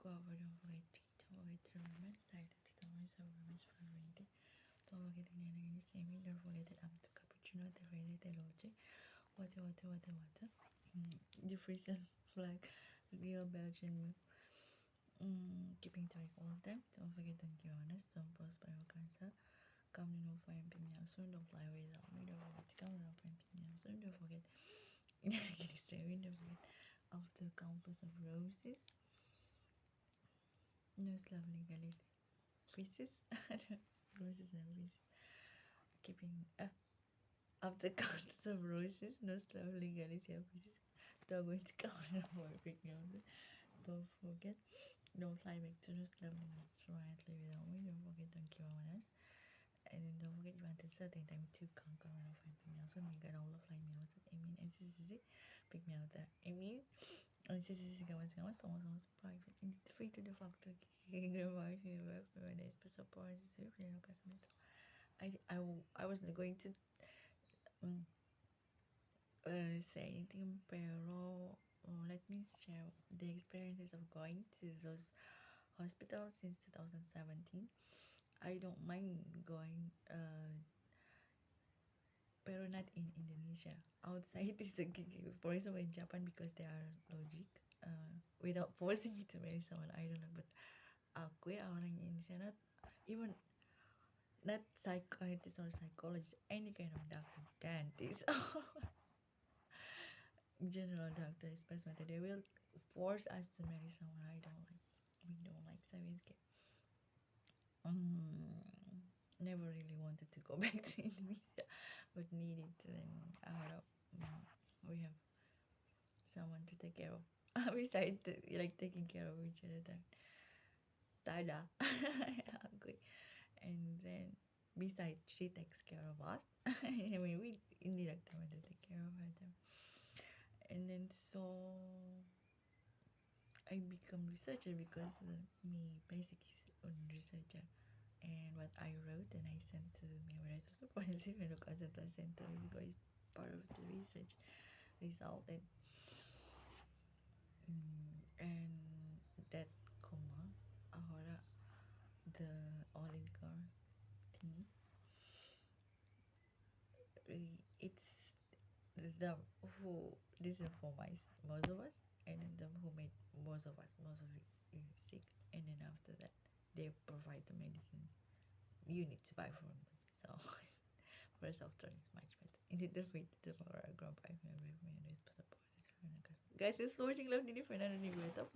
cover, don't forget to remember, like that it always so much for reading. Don't forget the name same, don't forget the the cappuccino, the ready, the logic, water. The freezer flag, real Belgian milk. Keeping track all of them. Don't forget to be honest, don't post by your cancer. Come to know for MP soon, don't fly without me, don't forget to come to know for MP soon, don't forget. Don't forget of the campus of roses. Those lovely gully pieces. Roses and pieces. Keeping of the campus of roses. Those lovely gully pieces. Don't going to count for picking up. Don't forget. Don't fly back to those lovely nights quietly without me. Don't forget to keep on us. And then don't forget you wanted certain time to conquer and find me also. We got all of flying me also. I mean, and this is it. Pick me out there. I mean, and this is kawan-kawan sama-sama private. Ini free to the factor. When I special parts, I wasn't going to say anything, pero let me share the experiences of going to those hospitals since 2017. I don't mind going, pero not in Indonesia. Outside is a for example in Japan because they are logic. Without forcing you to marry someone, I don't know. But aku ya orang Indonesia, not even not psychiatrist or psychologist, any kind of doctor, dentist, general doctor, especially they will force us to marry someone I don't like. We don't like, so it's okay. Never really wanted to go back to Indonesia, but needed to. Then out of we have someone to take care of. We started like taking care of each other. Then tada, good. And then besides, she takes care of us. I mean, we indirectly want to take care of her. Then. And then so I become researcher because me basically a researcher. And what I wrote and I sent to Memorize also forensic and Consulta Center because it's part of the research result and that comma ahora the oligarch thingy it's the who this is for most of us and then the who made most of you sick and then after that they provide the medicines you need to buy from them. So first option is much better. Ini terfit itu para grup I memang support. Guys, it's watching love ini Fernando ni gue tak